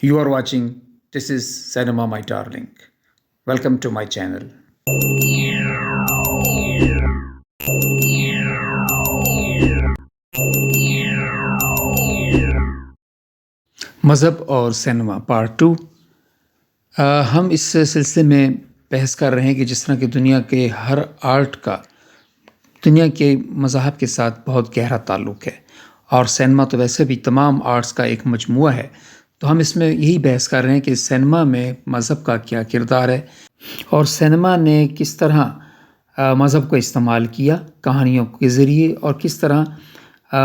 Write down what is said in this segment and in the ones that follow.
You are watching This is Cinema My Darling. Welcome to my channel. مذہب اور cinema part 2. ہم اس سلسلے میں بحث کر رہے ہیں کہ جس طرح کہ دنیا کے ہر آرٹ کا دنیا کے مذاہب کے ساتھ بہت گہرا تعلق ہے، اور سینما تو ویسے بھی تمام آرٹس کا ایک مجموعہ ہے. تو ہم اس میں یہی بحث کر رہے ہیں کہ سینما میں مذہب کا کیا کردار ہے، اور سینما نے کس طرح مذہب کو استعمال کیا کہانیوں کے ذریعے، اور کس طرح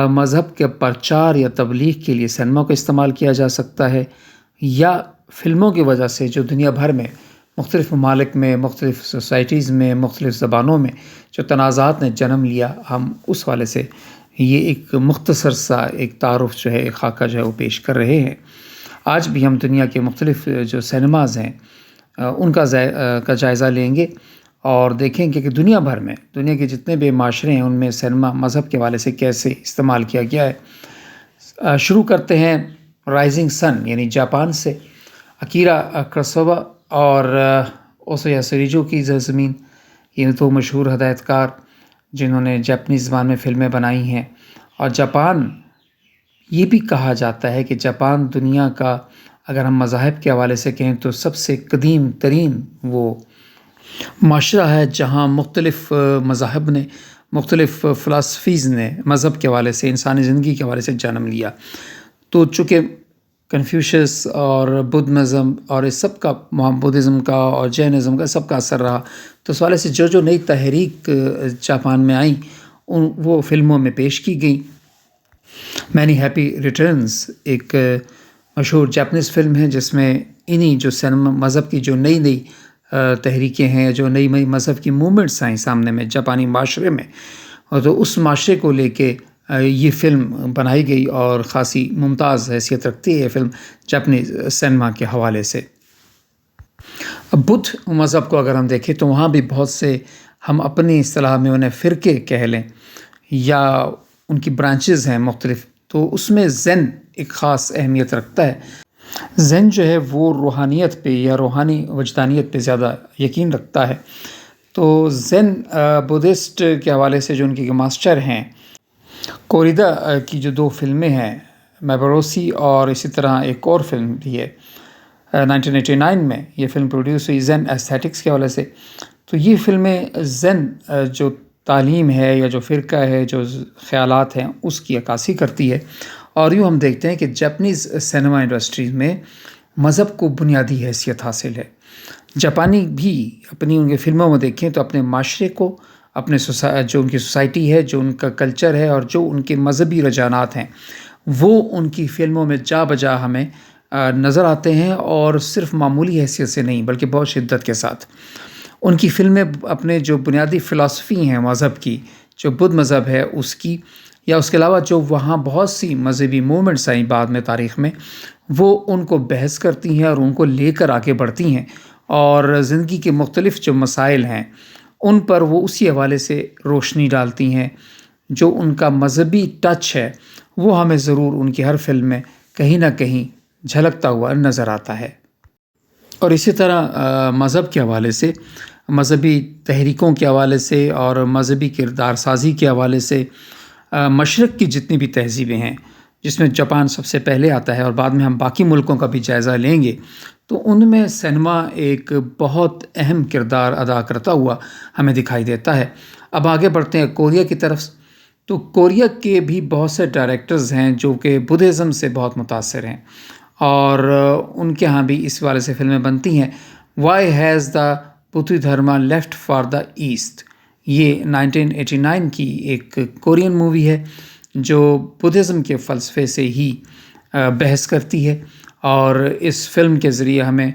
مذہب کے پرچار یا تبلیغ کے لیے سینما کو استعمال کیا جا سکتا ہے، یا فلموں کی وجہ سے جو دنیا بھر میں مختلف ممالک میں، مختلف سوسائٹیز میں، مختلف زبانوں میں جو تنازعات نے جنم لیا، ہم اس حوالے سے یہ ایک مختصر سا ایک تعارف جو ہے، ایک خاکہ جو ہے وہ پیش کر رہے ہیں. آج بھی ہم دنیا کے مختلف جو سینماز ہیں ان کا جائزہ لیں گے اور دیکھیں گے کہ دنیا بھر میں، دنیا کے جتنے بھی معاشرے ہیں ان میں سینما مذہب کے حوالے سے کیسے استعمال کیا گیا ہے. شروع کرتے ہیں رائزنگ سن یعنی جاپان سے. اکیرا کراساوا اور اوسویا سوریجو کی زمین، یہ تو مشہور ہدایت کار جنہوں نے جاپنیز زبان میں فلمیں بنائی ہیں. اور جاپان، یہ بھی کہا جاتا ہے کہ جاپان دنیا کا، اگر ہم مذاہب کے حوالے سے کہیں تو سب سے قدیم ترین وہ معاشرہ ہے جہاں مختلف مذاہب نے، مختلف فلاسفیز نے مذہب کے حوالے سے، انسانی زندگی کے حوالے سے جنم لیا. تو چونکہ کنفیوشس اور بدھزم اور اس سب کا، بدھزم کا اور جینزم کا سب کا اثر رہا، تو اس حوالے سے جو نئی تحریک جاپان میں آئیں وہ فلموں میں پیش کی گئیں. مینی ہیپی ریٹرنز ایک مشہور جاپنیز فلم ہے جس میں انہی جو سینما مذہب کی جو نئی تحریکیں ہیں، جو نئی مذہب کی موومنٹس آئیں سامنے میں جاپانی معاشرے میں، اور تو اس معاشرے کو لے کے یہ فلم بنائی گئی اور خاصی ممتاز حیثیت رکھتی ہے یہ فلم جاپنیز سینما کے حوالے سے. بدھ مذہب کو اگر ہم دیکھیں تو وہاں بھی بہت سے، ہم اپنی اصطلاح میں انہیں فرقے کہہ لیں یا ان کی برانچز ہیں مختلف، تو اس میں زین ایک خاص اہمیت رکھتا ہے. زین جو ہے وہ روحانیت پہ یا روحانی وجدانیت پہ زیادہ یقین رکھتا ہے. تو زین بدھسٹ کے حوالے سے جو ان کے ماسٹر ہیں، کوریدا کی جو 2 فلمیں ہیں، میبروسی اور اسی طرح ایک اور فلم بھی ہے 1989 میں یہ فلم پروڈیوس ہوئی زین ایستھیٹکس کے حوالے سے. تو یہ فلمیں زین جو تعلیم ہے یا جو فرقہ ہے، جو خیالات ہیں، اس کی عکاسی کرتی ہے. اور یوں ہم دیکھتے ہیں کہ جاپنیز سینما انڈسٹری میں مذہب کو بنیادی حیثیت حاصل ہے. جاپانی بھی اپنی ان کی فلموں میں دیکھیں تو اپنے معاشرے کو، اپنے جو ان کی سوسائٹی ہے، جو ان کا کلچر ہے اور جو ان کے مذہبی رجحانات ہیں، وہ ان کی فلموں میں جا بجا ہمیں نظر آتے ہیں، اور صرف معمولی حیثیت سے نہیں بلکہ بہت شدت کے ساتھ. ان کی فلمیں اپنے جو بنیادی فلسفی ہیں مذہب کی، جو بدھ مذہب ہے اس کی، یا اس کے علاوہ جو وہاں بہت سی مذہبی موومنٹس آئیں بعد میں تاریخ میں، وہ ان کو بحث کرتی ہیں اور ان کو لے کر آگے بڑھتی ہیں، اور زندگی کے مختلف جو مسائل ہیں ان پر وہ اسی حوالے سے روشنی ڈالتی ہیں. جو ان کا مذہبی ٹچ ہے وہ ہمیں ضرور ان کی ہر فلم میں کہیں نہ کہیں جھلکتا ہوا نظر آتا ہے. اور اسی طرح مذہب کے حوالے سے، مذہبی تحریکوں کے حوالے سے اور مذہبی کردار سازی کے حوالے سے مشرق کی جتنی بھی تہذیبیں ہیں، جس میں جاپان سب سے پہلے آتا ہے اور بعد میں ہم باقی ملکوں کا بھی جائزہ لیں گے، تو ان میں سینما ایک بہت اہم کردار ادا کرتا ہوا ہمیں دکھائی دیتا ہے. اب آگے بڑھتے ہیں کوریا کی طرف. تو کوریا کے بھی بہت سے ڈائریکٹرز ہیں جو کہ بدھزم سے بہت متاثر ہیں، اور ان کے ہاں بھی اس والے سے فلمیں بنتی ہیں. Why has the Bodhidharma left for the east, یہ 1989 کی ایک کورین مووی ہے جو بدھزم کے فلسفے سے ہی بحث کرتی ہے، اور اس فلم کے ذریعے ہمیں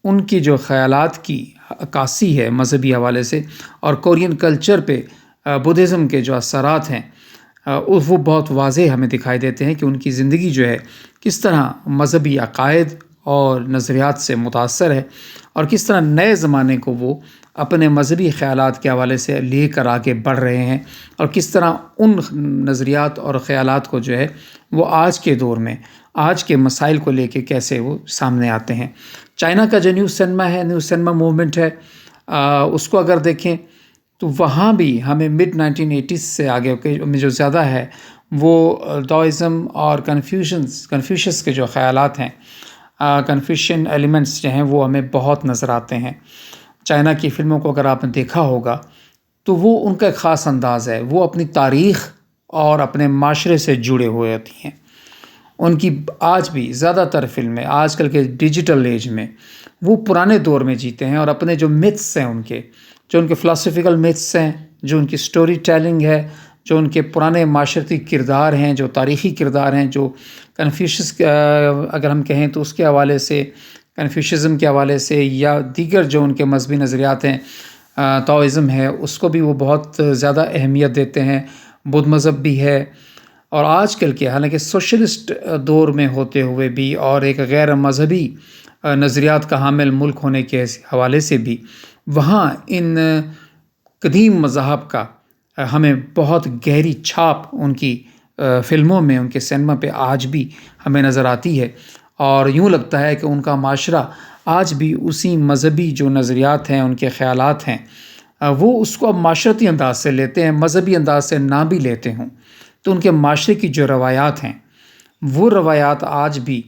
ان کی جو خیالات کی عکاسی ہے مذہبی حوالے سے، اور کورین کلچر پہ بدھزم کے جو اثرات ہیں وہ بہت واضح ہمیں دکھائی دیتے ہیں کہ ان کی زندگی جو ہے کس طرح مذہبی عقائد اور نظریات سے متاثر ہے، اور کس طرح نئے زمانے کو وہ اپنے مذہبی خیالات کے حوالے سے لے کر آگے بڑھ رہے ہیں، اور کس طرح ان نظریات اور خیالات کو جو ہے وہ آج کے دور میں آج کے مسائل کو لے کے کیسے وہ سامنے آتے ہیں. چائنا کا جو نیو سنیما ہے، نیو سنیما موومنٹ ہے، اس کو اگر دیکھیں تو وہاں بھی ہمیں مڈ 1980s سے آگے میں جو زیادہ ہے وہ ڈاؤزم اور کنفیوشس کے جو خیالات ہیں، کنفیوشن ایلیمنٹس جو ہیں وہ ہمیں بہت نظر آتے ہیں. چائنا کی فلموں کو اگر آپ نے دیکھا ہوگا تو وہ ان کا ایک خاص انداز ہے، وہ اپنی تاریخ اور اپنے معاشرے سے جڑے ہوئے ہوتی ہیں. ان کی آج بھی زیادہ تر فلمیں آج کل کے ڈیجیٹل ایج میں وہ پرانے دور میں جیتے ہیں، اور اپنے جو میتھس ہیں جو ان کے فلاسفیکل میتھس ہیں، جو ان کی سٹوری ٹیلنگ ہے، جو ان کے پرانے معاشرتی کردار ہیں، جو تاریخی کردار ہیں، جو کنفیوشس اگر ہم کہیں تو اس کے حوالے سے، کنفیوشزم کے حوالے سے، یا دیگر جو ان کے مذہبی نظریات ہیں، تاؤزم ہے، اس کو بھی وہ بہت زیادہ اہمیت دیتے ہیں. بدھ مذہب بھی ہے. اور آج کل کے حالانکہ سوشلسٹ دور میں ہوتے ہوئے بھی اور ایک غیر مذہبی نظریات کا حامل ملک ہونے کے حوالے سے بھی وہاں ان قدیم مذاہب کا ہمیں بہت گہری چھاپ ان کی فلموں میں، ان کے سینما پہ آج بھی ہمیں نظر آتی ہے. اور یوں لگتا ہے کہ ان کا معاشرہ آج بھی اسی مذہبی جو نظریات ہیں، ان کے خیالات ہیں، وہ اس کو اب معاشرتی انداز سے لیتے ہیں، مذہبی انداز سے نہ بھی لیتے ہوں تو ان کے معاشرے کی جو روایات ہیں وہ روایات آج بھی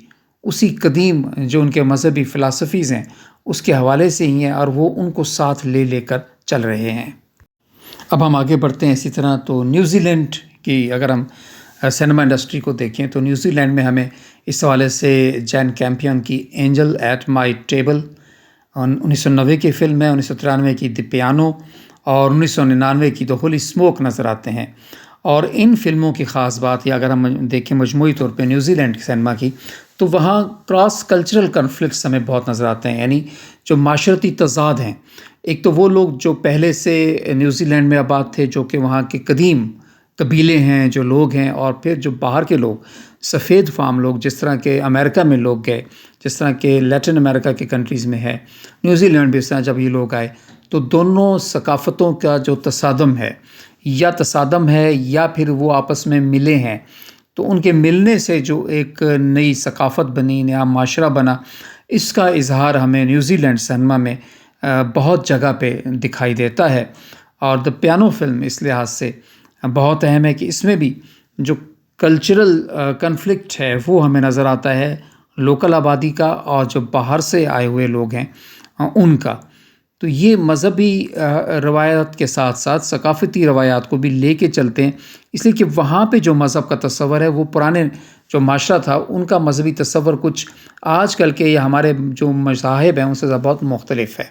اسی قدیم جو ان کے مذہبی فلاسفیز ہیں اس کے حوالے سے ہی ہیں، اور وہ ان کو ساتھ لے کر چل رہے ہیں. اب ہم آگے بڑھتے ہیں اسی طرح. تو نیوزی لینڈ کی اگر ہم سینما انڈسٹری کو دیکھیں تو نیوزی لینڈ میں ہمیں اس حوالے سے جین کیمپیون کی اینجل ایٹ مائی ٹیبل 1990 کی فلم ہے، 1993 کی دی پیانو اور 1999 کی دی ہولی اسموک نظر آتے ہیں. اور ان فلموں کی خاص بات یہ اگر ہم دیکھیں مجموعی طور پہ نیوزی لینڈ کی سینما کی، تو وہاں کراس کلچرل کنفلکٹس ہمیں بہت نظر آتے ہیں، یعنی جو معاشرتی تضاد ہیں. ایک تو وہ لوگ جو پہلے سے نیوزی لینڈ میں آباد تھے، جو کہ وہاں کے قدیم قبیلے ہیں، جو لوگ ہیں، اور پھر جو باہر کے لوگ، سفید فام لوگ، جس طرح کے امریکہ میں لوگ گئے، جس طرح کے لیٹن امریکہ کے کنٹریز میں ہے، نیوزی لینڈ بھی اس طرح جب یہ لوگ آئے تو دونوں ثقافتوں کا جو تصادم ہے یا پھر وہ آپس میں ملے ہیں، تو ان کے ملنے سے جو ایک نئی ثقافت بنی، نیا معاشرہ بنا، اس کا اظہار ہمیں نیوزی لینڈ سینما میں بہت جگہ پہ دکھائی دیتا ہے. اور دی پیانو فلم اس لحاظ سے بہت اہم ہے کہ اس میں بھی جو کلچرل کنفلکٹ ہے وہ ہمیں نظر آتا ہے، لوکل آبادی کا اور جو باہر سے آئے ہوئے لوگ ہیں ان کا. تو یہ مذہبی روایات کے ساتھ ساتھ ثقافتی روایات کو بھی لے کے چلتے ہیں، اس لیے کہ وہاں پہ جو مذہب کا تصور ہے وہ پرانے جو معاشرہ تھا ان کا مذہبی تصور کچھ آج کل کے یا ہمارے جو مذاہب ہیں ان سے بہت مختلف ہے.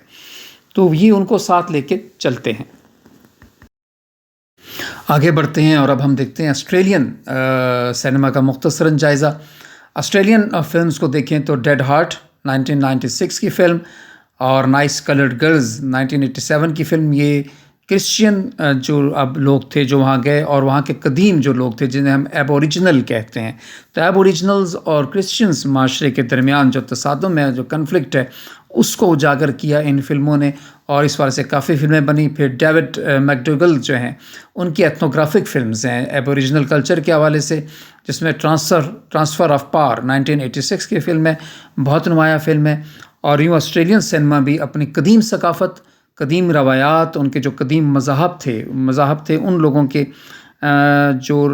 تو یہ ان کو ساتھ لے کے چلتے ہیں. آگے بڑھتے ہیں اور اب ہم دیکھتے ہیں آسٹریلین سینما کا مختصراً جائزہ. آسٹریلین فلمز کو دیکھیں تو ڈیڈ ہارٹ 1996 کی فلم اور نائس کلرڈ گرلز 1987 کی فلم. یہ کرسچین جو اب لوگ تھے جو وہاں گئے، اور وہاں کے قدیم جو لوگ تھے جنہیں ہم ایبوریجنل کہتے ہیں، تو ایبوریجنلز اور کرسچنز معاشرے کے درمیان جو تصادم ہے، جو کنفلکٹ ہے، اس کو اجاگر کیا ان فلموں نے، اور اس وجہ سے کافی فلمیں بنی. پھر ڈیوڈ میکڈوگل جو ہیں ان کی ایتھنوگرافک فلمز ہیں ایبوریجنل کلچر کے حوالے سے، جس میں ٹرانسفر آف پاور 1986 کی فلم ہے، بہت نمایاں فلم ہے. اور یوں آسٹریلین سینما بھی اپنی قدیم ثقافت، قدیم روایات، ان کے جو قدیم مذاہب تھے ان لوگوں کے جو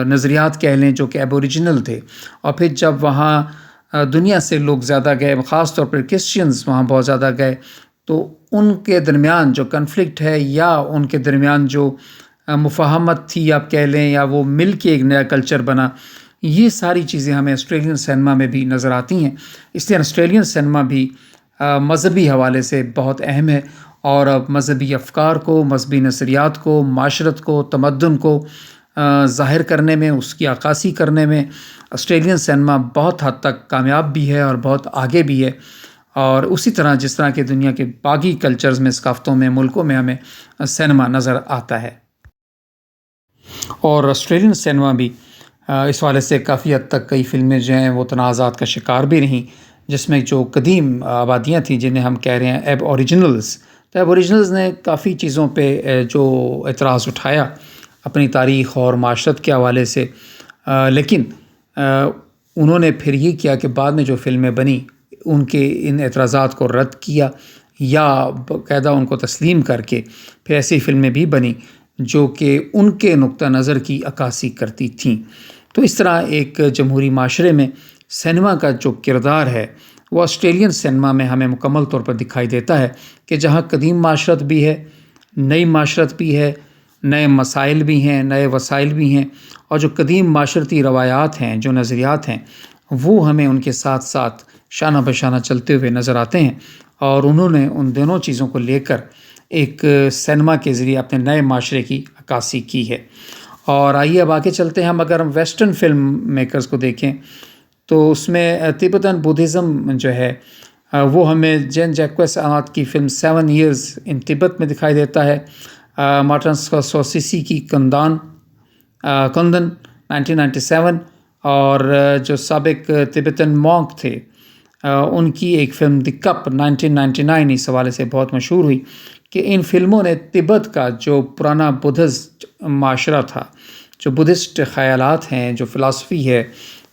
نظریات کہہ لیں جو کہ ایبوریجنل تھے، اور پھر جب وہاں دنیا سے لوگ زیادہ گئے، خاص طور پر کرسچینز وہاں بہت زیادہ گئے، تو ان کے درمیان جو کنفلکٹ ہے یا ان کے درمیان جو مفاہمت تھی آپ کہہ لیں، یا وہ مل کے ایک نیا کلچر بنا، یہ ساری چیزیں ہمیں آسٹریلین سینما میں بھی نظر آتی ہیں. اس لیے آسٹریلین سینما بھی مذہبی حوالے سے بہت اہم ہے، اور مذہبی افکار کو، مذہبی نظریات کو، معاشرت کو، تمدن کو ظاہر کرنے میں، اس کی عکاسی کرنے میں آسٹریلین سینما بہت حد تک کامیاب بھی ہے اور بہت آگے بھی ہے. اور اسی طرح جس طرح کہ دنیا کے باقی کلچرز میں، ثقافتوں میں، ملکوں میں ہمیں سینما نظر آتا ہے. اور آسٹریلین سینما بھی اس حوالے سے کافی حد تک کئی فلمیں جو ہیں وہ تنازعات کا شکار بھی رہیں، جس میں جو قدیم آبادیاں تھیں جنہیں ہم کہہ رہے ہیں ایب اوریجنلز، تو ایب اوریجنلز نے کافی چیزوں پہ جو اعتراض اٹھایا اپنی تاریخ اور معاشرت کے حوالے سے، لیکن انہوں نے پھر یہ کیا کہ بعد میں جو فلمیں بنی ان کے ان اعتراضات کو رد کیا یا باقاعدہ ان کو تسلیم کر کے پھر ایسی فلمیں بھی بنی جو کہ ان کے نقطہ نظر کی عکاسی کرتی تھیں۔ تو اس طرح ایک جمہوری معاشرے میں سینما کا جو کردار ہے وہ آسٹریلین سینما میں ہمیں مکمل طور پر دکھائی دیتا ہے کہ جہاں قدیم معاشرت بھی ہے، نئی معاشرت بھی ہے، نئے مسائل بھی ہیں، نئے وسائل بھی ہیں، اور جو قدیم معاشرتی روایات ہیں، جو نظریات ہیں، وہ ہمیں ان کے ساتھ ساتھ شانہ بشانہ چلتے ہوئے نظر آتے ہیں، اور انہوں نے ان دونوں چیزوں کو لے کر ایک سینما کے ذریعے اپنے نئے معاشرے کی عکاسی کی ہے۔ اور آئیے اب آگے چلتے ہیں، اگر ہم ویسٹرن فلم میکرز کو دیکھیں تو اس میں تبتن بدھزم جو ہے وہ ہمیں جین جیکوس آرٹ کی فلم 7 ایئرز ان تبت میں دکھائی دیتا ہے۔ مارٹن سکورسیزی کی کندن 1997، اور جو سابق تبتن مونک تھے ان کی ایک فلم دی کپ 1999 اس حوالے سے بہت مشہور ہوئی کہ ان فلموں نے تبت کا جو پرانا بدھسٹ معاشرہ تھا، جو بدھسٹ خیالات ہیں، جو فلاسفی ہے،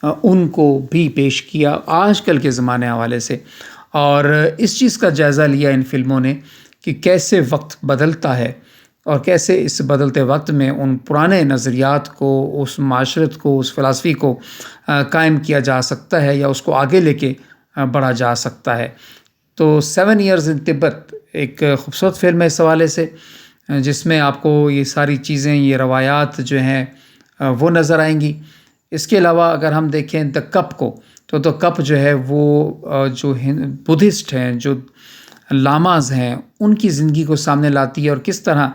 ان کو بھی پیش کیا آج کل کے زمانے حوالے سے، اور اس چیز کا جائزہ لیا ان فلموں نے کہ کیسے وقت بدلتا ہے اور کیسے اس بدلتے وقت میں ان پرانے نظریات کو، اس معاشرت کو، اس فلسفی کو قائم کیا جا سکتا ہے یا اس کو آگے لے کے بڑھا جا سکتا ہے۔ تو 7 ایئرز ان تبت ایک خوبصورت فلم ہے اس حوالے سے، جس میں آپ کو یہ ساری چیزیں، یہ روایات جو ہیں وہ نظر آئیں گی۔ اس کے علاوہ اگر ہم دیکھیں دا کپ کو، تو دا کپ جو ہے وہ جو بدھسٹ ہیں، جو لاماز ہیں، ان کی زندگی کو سامنے لاتی ہے، اور کس طرح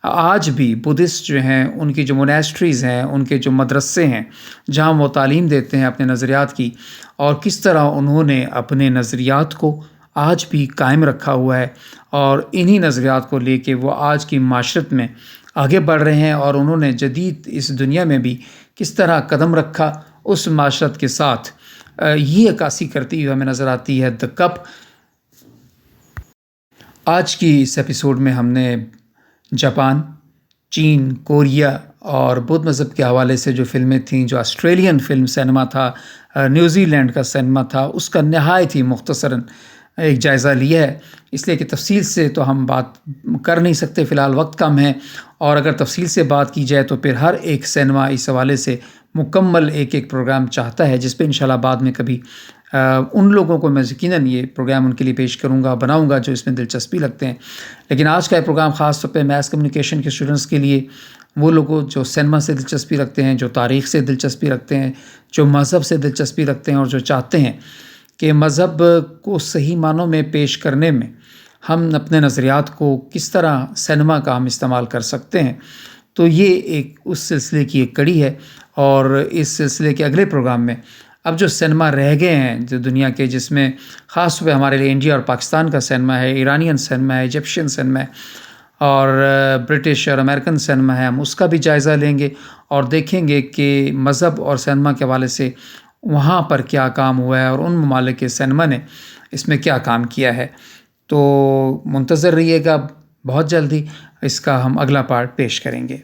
آج بھی بدھسٹ جو ہیں، ان کی جو مونیسٹریز ہیں، ان کے جو مدرسے ہیں جہاں وہ تعلیم دیتے ہیں اپنے نظریات کی، اور کس طرح انہوں نے اپنے نظریات کو آج بھی قائم رکھا ہوا ہے، اور انہی نظریات کو لے کے وہ آج کی معاشرت میں آگے بڑھ رہے ہیں، اور انہوں نے جدید اس دنیا میں بھی کس طرح قدم رکھا اس معاشرت کے ساتھ، یہ عکاسی کرتی ہوئی ہمیں نظر آتی ہے دا کپ۔ آج کی اس ایپیسوڈ میں ہم نے جاپان، چین، کوریا اور بدھ مذہب کے حوالے سے جو فلمیں تھیں، جو آسٹریلین فلم سینما تھا، نیوزی لینڈ کا سینما تھا، اس کا نہایت ہی مختصراً ایک جائزہ لیا ہے، اس لیے کہ تفصیل سے تو ہم بات کر نہیں سکتے، فی الحال وقت کم ہے، اور اگر تفصیل سے بات کی جائے تو پھر ہر ایک سینما اس حوالے سے مکمل ایک پروگرام چاہتا ہے، جس پہ انشاءاللہ بعد میں کبھی ان لوگوں کو میں یقیناً یہ پروگرام ان کے لیے پیش کروں گا، بناؤں گا جو اس میں دلچسپی رکھتے ہیں۔ لیکن آج کا یہ پروگرام خاص طور پہ میس کمیونیکیشن کے اسٹوڈنٹس کے لیے، وہ لوگوں جو سینما سے دلچسپی رکھتے ہیں، جو تاریخ سے دلچسپی رکھتے ہیں، جو مذہب سے دلچسپی رکھتے ہیں، اور جو چاہتے ہیں کہ مذہب کو صحیح معنوں میں پیش کرنے میں ہم اپنے نظریات کو کس طرح سینما کا ہم استعمال کر سکتے ہیں، تو یہ ایک اس سلسلے کی ایک کڑی ہے۔ اور اس سلسلے کے اگلے پروگرام میں اب جو سینما رہ گئے ہیں جو دنیا کے، جس میں خاص طور پہ ہمارے لیے انڈیا اور پاکستان کا سینما ہے، ایرانین سینما ہے، ایجپشین سینما ہے، اور برٹش اور امریکن سینما ہے، ہم اس کا بھی جائزہ لیں گے اور دیکھیں گے کہ مذہب اور سینما کے حوالے سے وہاں پر کیا کام ہوا ہے، اور ان ممالک کے سینما نے اس میں کیا کام کیا ہے۔ تو منتظر رہیے گا، بہت جلدی اس کا ہم اگلا پارٹ پیش کریں گے۔